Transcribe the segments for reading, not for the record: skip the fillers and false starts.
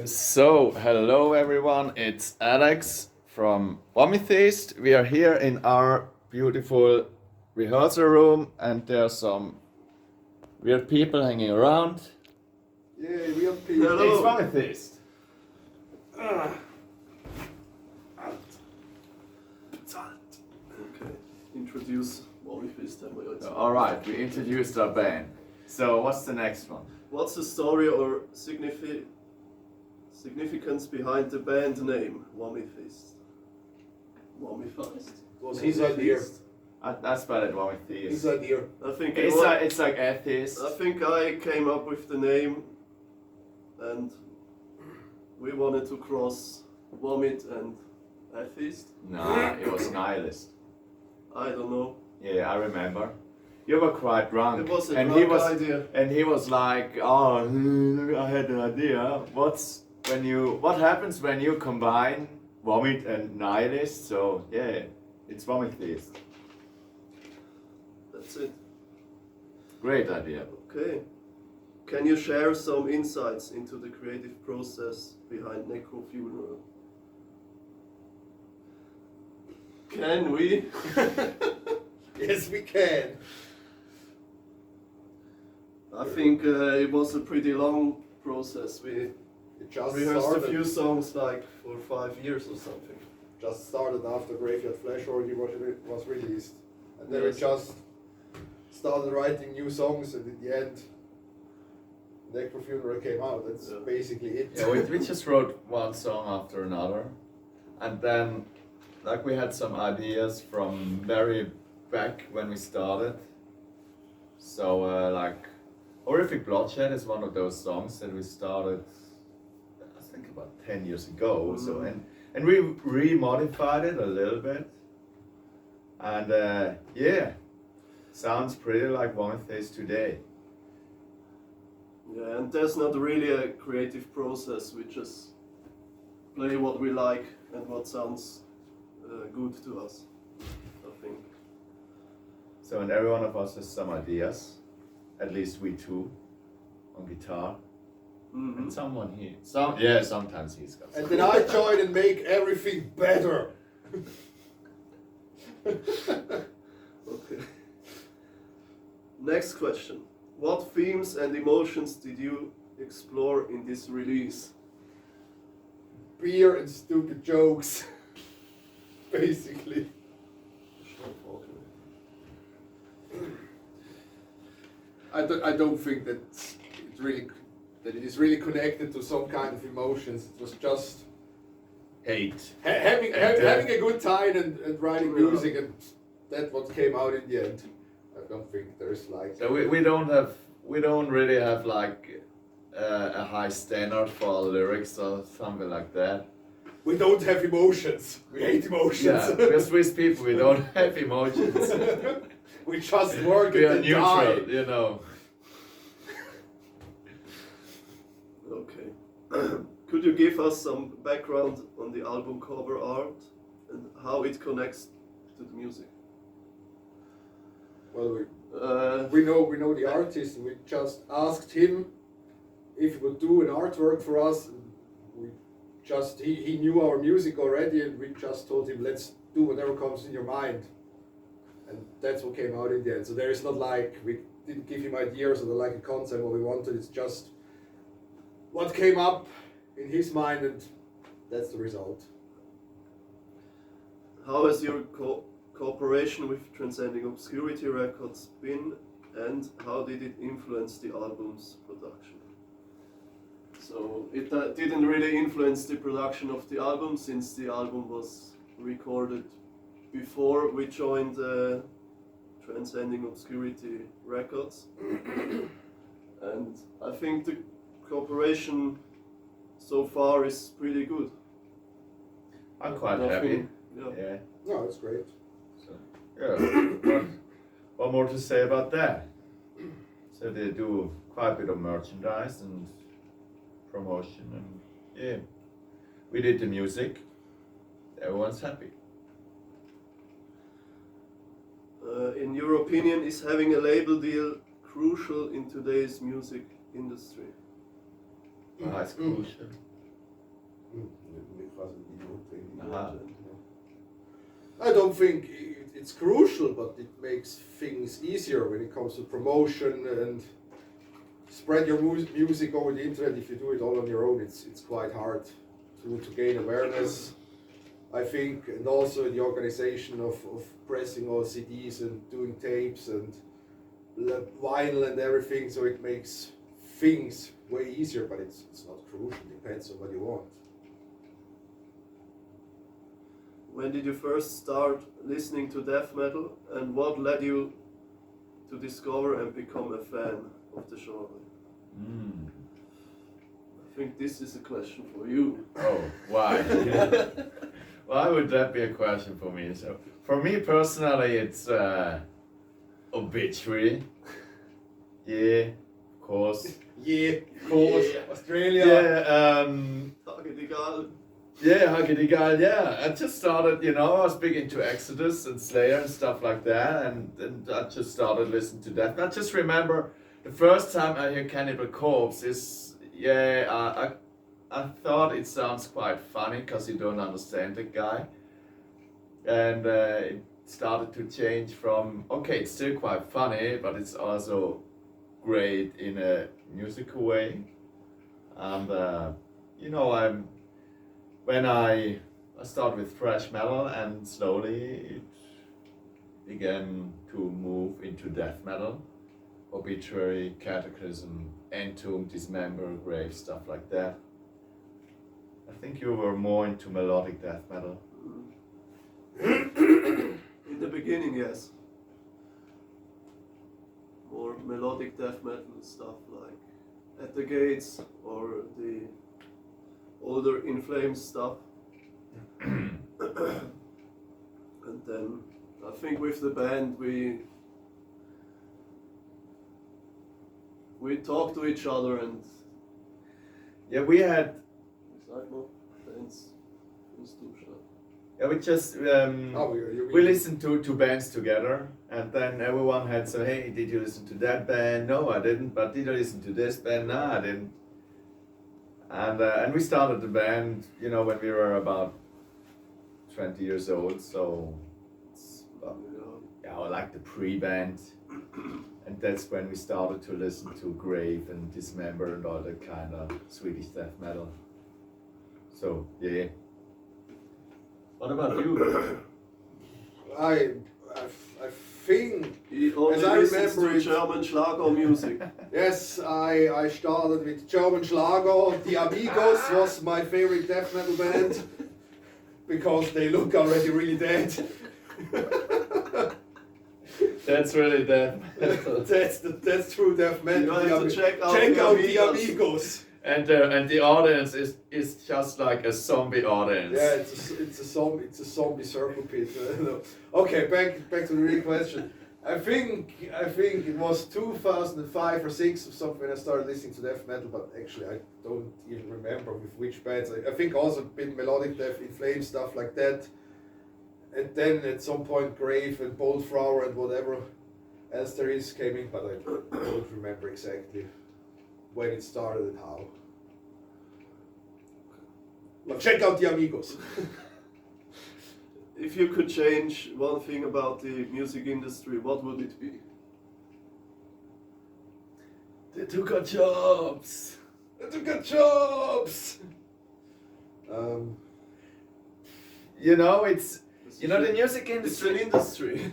So, hello everyone, it's Alex from VOMITHEIST. We are here in our beautiful rehearsal room and there are some weird people hanging around. Yeah, weird people. Hello. It's VOMITHEIST. Okay, introduce VOMITHEIST. Alright, we introduced our band. So, what's the next one? What's the story or significance behind the band name, VOMITHEIST? VOMITHEIST? Was his idea. I spell it VOMITHEIST. His idea. I think It's like atheist. I think I came up with the name, and we wanted to cross vomit and atheist. No, it was nihilist. I don't know. Yeah, I remember. You were quite drunk. It was a and drunk idea. And he was like, "Oh, I had an idea. What happens when you combine vomit and nihilist?" So yeah, it's VOMITHEIST. That's it. Great idea. Okay. Can you share some insights into the creative process behind Nekro Fvneral? Can we? Yes, we can. I think it was a pretty long process. We It just rehearsed started. a few songs like for 5 years or something. Just started after Graveyard Flash already was released, and then Yes. we just started writing new songs, and in the end, Nekro Fvneral came out. That's Yeah. basically it. Yeah, we just wrote one song after another, and then like we had some ideas from very back when we started. So like Horrific Bloodshed is one of those songs that we started I think about 10 years ago. So and we re-modified it a little bit, and yeah, sounds pretty like VOMITHEIST today. Yeah, and there's not really a creative process. We just play what we like and what sounds good to us, I think. So and every one of us has some ideas, at least we two, on guitar. And someone here. Sometimes he's got And then I join and make everything better. Okay. Next question. What themes and emotions did you explore in this release? Beer and stupid jokes, basically. I don't think that it is really connected to some kind of emotions. It was just hate. having a good time and writing music, and that's what came out in the end. I don't think there's like. So we don't really have like a high standard for our lyrics or something like that. We don't have emotions. We hate emotions. Yeah, we're Swiss people. We don't have emotions. We just work We are and neutral, die. you know. Okay. Could you give us some background on the album cover art and how it connects to the music? Well, we know the artist. We just asked him if he would do an artwork for us. He knew our music already, and we just told him, let's do whatever comes in your mind. And that's what came out in the end. So there is not like, we didn't give him ideas or like a concept what we wanted. It's just what came up in his mind, and that's the result. How has your cooperation with Transcending Obscurity Records been, and how did it influence the album's production? So it didn't really influence the production of the album, since the album was recorded before we joined Transcending Obscurity Records. And I think the cooperation so far is pretty good. I'm quite happy. Yeah. No, it's great. So, yeah. What more to say about that? So they do quite a bit of merchandise and promotion, and yeah, we did the music. Everyone's happy. In your opinion, is having a label deal crucial in today's music industry? It's crucial. Aha. I don't think it's crucial, but it makes things easier when it comes to promotion and spread your music over the internet. If you do it all on your own, it's quite hard to gain awareness, I think, and also the organization of pressing all CDs and doing tapes and vinyl and everything, so it makes things way easier, but it's not crucial, depends on what you want. When did you first start listening to death metal, and what led you to discover and become a fan of the genre? I think this is a question for you. Oh, why? Why would that be a question for me? So, for me personally, it's Obituary. Yeah, of course. Yeah, of course. Yeah. Australia. Yeah, Cannibalism. yeah, Decay, yeah. I just started, I was big into Exodus and Slayer and stuff like that, and I just started listening to that. I just remember the first time I hear Cannibal Corpse is, I thought it sounds quite funny because you don't understand the guy. And it started to change from, okay, it's still quite funny, but it's also great in a musical way. And, when I started with thrash metal, and slowly it began to move into death metal. Obituary, Cataclysm, Entomb, Dismember, Grave, stuff like that. I think you were more into melodic death metal. In the beginning, yes. More melodic death metal stuff like At the Gates or the older In Flames stuff. And then I think with the band we talked to each other and Yeah, we had. Yeah, we just we listened to bands together, and then everyone had so, hey, did you listen to that band? No, I didn't. But did you listen to this band? No, I didn't. And we started the band, when we were about 20 years old. So it's like the pre-band, and that's when we started to listen to Grave and Dismember and all that kind of Swedish death metal. So yeah. What about you? I think, he only as I listens remember to it, German Schlager music. yes, I started with German Schlager. The Amigos was my favorite death metal band because they look already really dead. That's really death metal. that's true death metal. You have to check out the Amigos. And the audience is just like a zombie audience. Yeah, it's a zombie circle pit. Okay, back to the real question. I think it was 2005 or 6 or something when I started listening to death metal, but actually I don't even remember with which bands. I think also a bit melodic death, In Flames, stuff like that. And then at some point Grave and Bolt Thrower and whatever else there is came in, but I don't remember exactly when it started and how. But check out the Amigos. If you could change one thing about the music industry, what would it be? They took our jobs. They took our jobs. It's the music It's an industry. industry.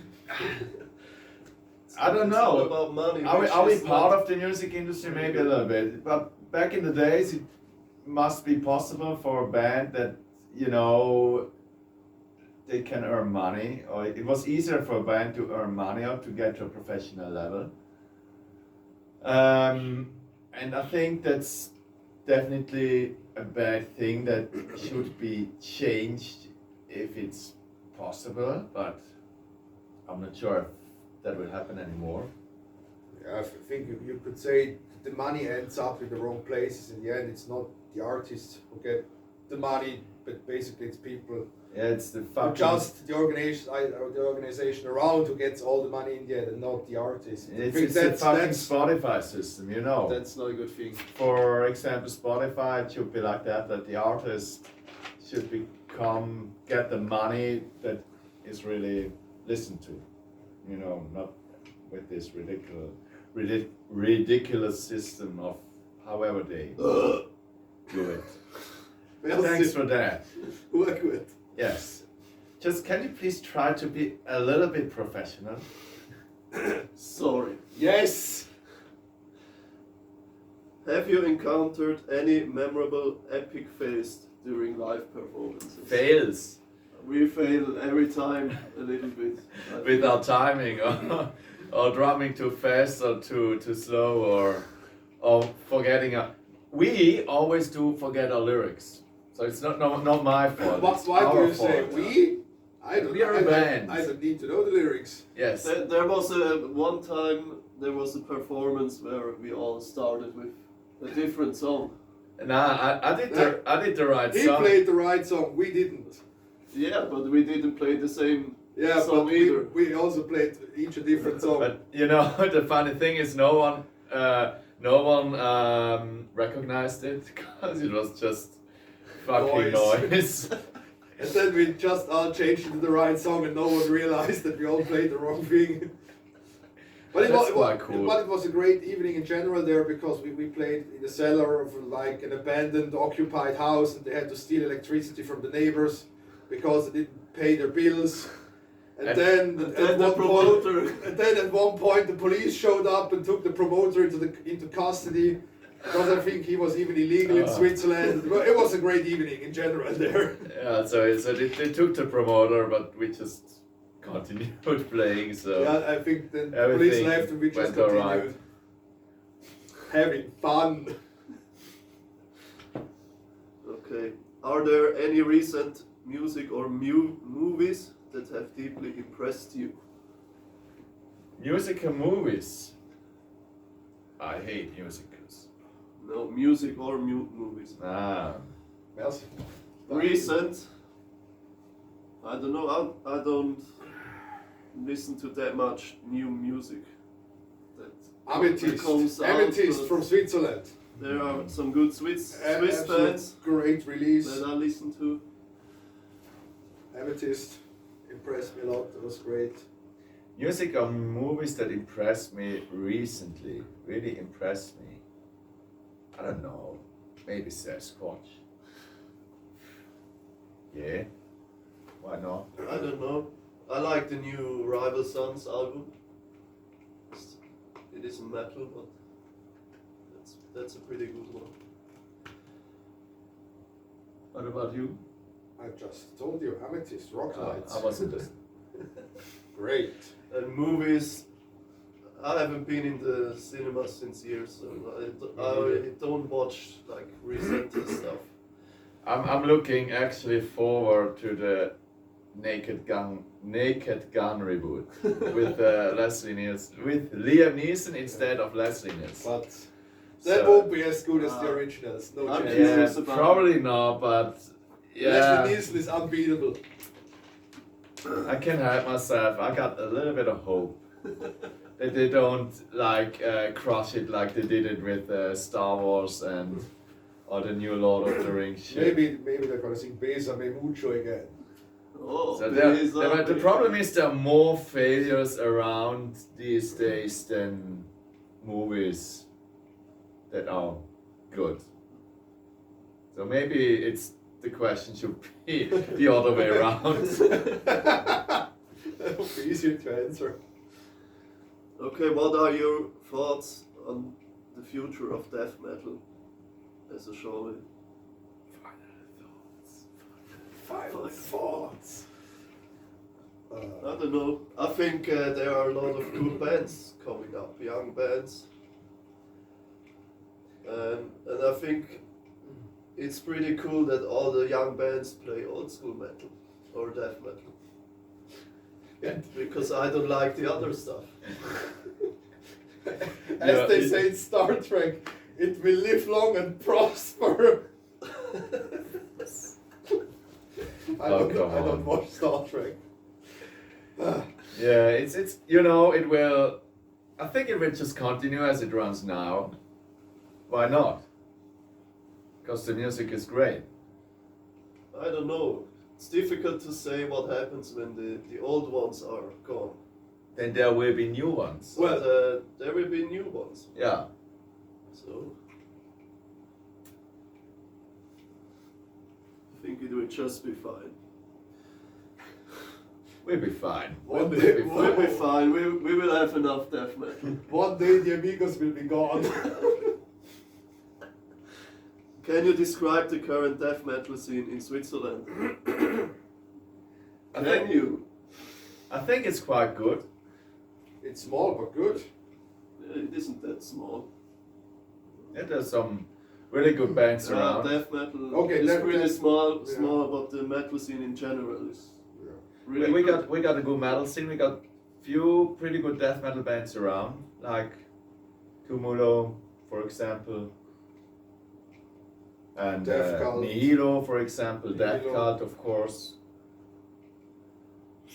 I don't It's all know. about money. Are we part of the music industry? Maybe a little bit. But back in the days, it must be possible for a band that, they can earn money, or it was easier for a band to earn money or to get to a professional level. And I think that's definitely a bad thing that should be changed if it's possible, but I'm not sure if that will happen anymore. Yeah, I think you could say the money ends up in the wrong places. In the end, it's not the artists who get the money, but basically it's people Yeah, it's the fucking. Just the organization around who gets all the money in the end, and not the artist. I It's, think it's the fucking Spotify system, you know. That's not a good thing. For example, Spotify, it should be like that the artist should get the money that is really listened to. You know, not with this ridiculous system of however they do it. Thanks for that. Work with. Yes. Just can you please try to be a little bit professional? Sorry. Yes. Have you encountered any memorable epic fails during live performances? Fails We fail every time a little bit. with our timing or drumming too fast or too slow or forgetting. We always do forget our lyrics. So it's not my fault. it's Why do our you say fault. we? I don't. We are a band. I don't need to know the lyrics. Yes. There was one time there was a performance where we all started with a different song. Nah, I did the right He song. played the right song. We didn't. Yeah, but we didn't play the same Yeah, song but either. we also played each a different song. But you know, the funny thing is, no one recognized it because it was just fucking noise. And then we just all changed it to the right song, and no one realized that we all played the wrong thing. But That's quite cool. But it was a great evening in general there, because we played in the cellar of like an abandoned, occupied house, and they had to steal electricity from the neighbors because they didn't pay their bills. And then at one point the police showed up and took the promoter into custody, because I think he was even illegal in Switzerland. It was a great evening in general there. Yeah, so they took the promoter, but we just continued playing. So Yeah, I think then the everything police left and we just went continued alright. having fun. Okay. Are there any recent music or movies that have deeply impressed you? Music and movies. I hate musicals. No, music or movies. Ah, Merci. Recent. I don't know. I don't listen to that much new music. That comes out, Amethyst but from Switzerland. There are some good Swiss Absolute bands great release. that I listen to. Amethyst impressed me a lot. It was great. music or movies that impressed me recently, really impressed me. I don't know, maybe Sasquatch. Yeah, why not? I don't know. I like the new Rival Sons album. It isn't metal, but that's a pretty good one. What about you? I just told you, Amethyst, Rock Lights. I wasn't listening. Great. And movies, I haven't been in the cinema since years, so I don't watch like recent stuff. I'm looking actually forward to the Naked Gun reboot with Leslie Nielsen, with Liam Neeson instead of Leslie Nielsen. But that won't be as good as the originals. No I'm chance. curious Yeah, about probably not, but yeah, Leslie Nielsen is unbeatable. I can help myself. I got a little bit of hope that they don't like crush it like they did it with Star Wars and or the new Lord of the Rings shit. Maybe they're gonna sing Besame Mucho again. Oh, So Besame. the problem is there are more failures around these days than movies that are good. So maybe it's the question should be the other way around. That would be easier to answer. Okay, what are your thoughts on the future of death metal as a genre? Final thoughts. I don't know. I think there are a lot of good bands coming up, young bands. And I think it's pretty cool that all the young bands play old school metal or death metal. Yeah. Because I don't like the other stuff. As they say in Star Trek, it will live long and prosper. I don't watch Star Trek. Yeah, it's you know, it will. I think it will just continue as it runs now. Why not? Because the music is great. I don't know. It's difficult to say what happens when the old ones are gone. Then there will be new ones. Well, there will be new ones. Yeah. So I think it will just be fine. We'll be fine. One We'll day- be We'll fine. be fine. We will have enough death metal. One day the Amigos will be gone. Can you describe the current death metal scene in Switzerland? I Can think, you? I think it's quite good. It's small but good. It isn't that small. Yeah, there's some really good bands around. Death metal Okay, is really that's- small, yeah. small, but the metal scene in general is really we good. got a good metal scene. We got few pretty good death metal bands around, like Tumulo, for example, and Death Cult. Nihilo, for example, Death Nihilo. Cult, of course.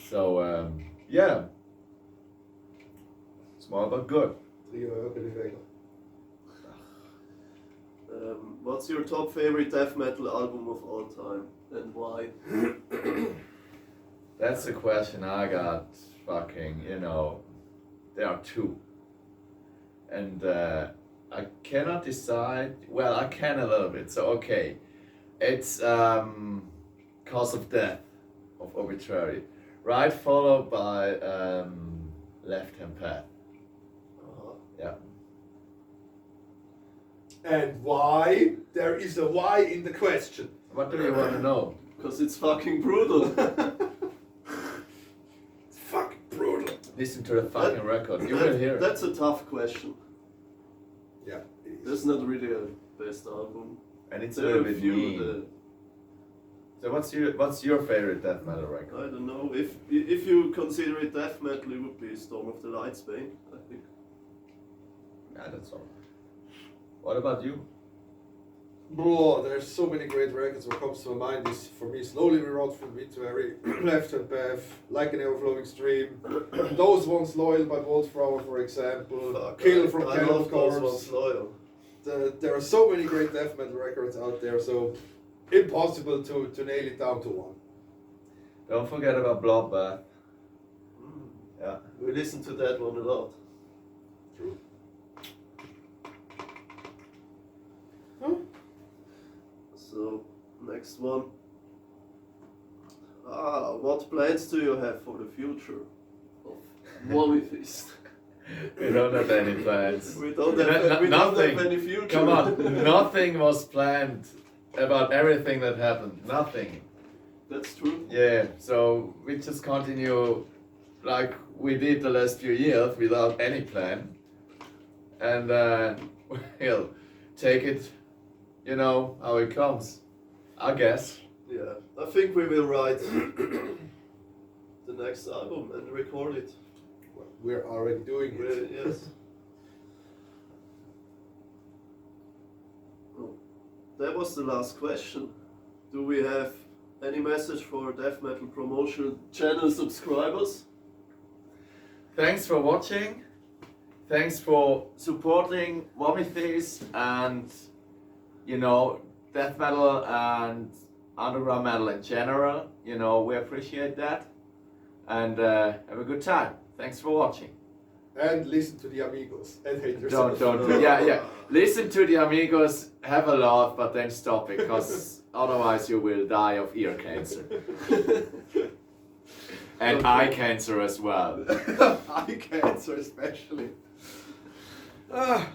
So yeah, small but good. What's your top favorite death metal album of all time and why? That's the question I got. Fucking, you know, there are two, and I cannot decide. Well, I can a little bit. So okay, it's Cause of Death of Obscurity, right, followed by Left Hand Path. Yeah. And why? There is a why in the question. What do you want to know? Because it's fucking brutal. It's fucking brutal. Listen to the fucking record. You will hear it. That's a tough question. Yeah. it is. That's not really a best album. And it's a There little are a bit few mean. So what's your favorite death metal record? I don't know. If you consider it death metal, it would be Storm of the Light Bane, I think. Yeah, that's all. What about you? Bro, there's so many great records. What comes to my mind is, for me, Slowly We Rot from Obituary, Left Hand Path, Like an Overflowing Stream, Those Ones Loyal by Wolfrower, for example, Fuck, Kill from I Cannibal love those Corpse. ones loyal. There are so many great death metal records out there, so impossible to nail it down to one. Don't forget about Bloodbath. Mm. Yeah. We listen to that one a lot. True. So, next one. What plans do you have for the future of VOMITHEIST? We don't have any plans. We don't No- have, we don't nothing. have any future. Come on, nothing was planned about everything that happened. Nothing. That's true. Yeah, so we just continue like we did the last few years without any plan. And we'll take it, you know, how it comes. I guess. Yeah, I think we will write the next album and record it. Well, we're already doing it. Yes. Oh, that was the last question. Do we have any message for Death Metal Promotion channel subscribers? Thanks for watching. Thanks for supporting VOMITHEIST and, you know, death metal and underground metal in general. You know, we appreciate that. And have a good time. Thanks for watching. And listen to the Amigos and hate yourself. Don't. Yeah. Listen to the Amigos, have a laugh, but then stop it, because otherwise you will die of ear cancer. And Okay. eye cancer as well. Eye cancer especially. Ah.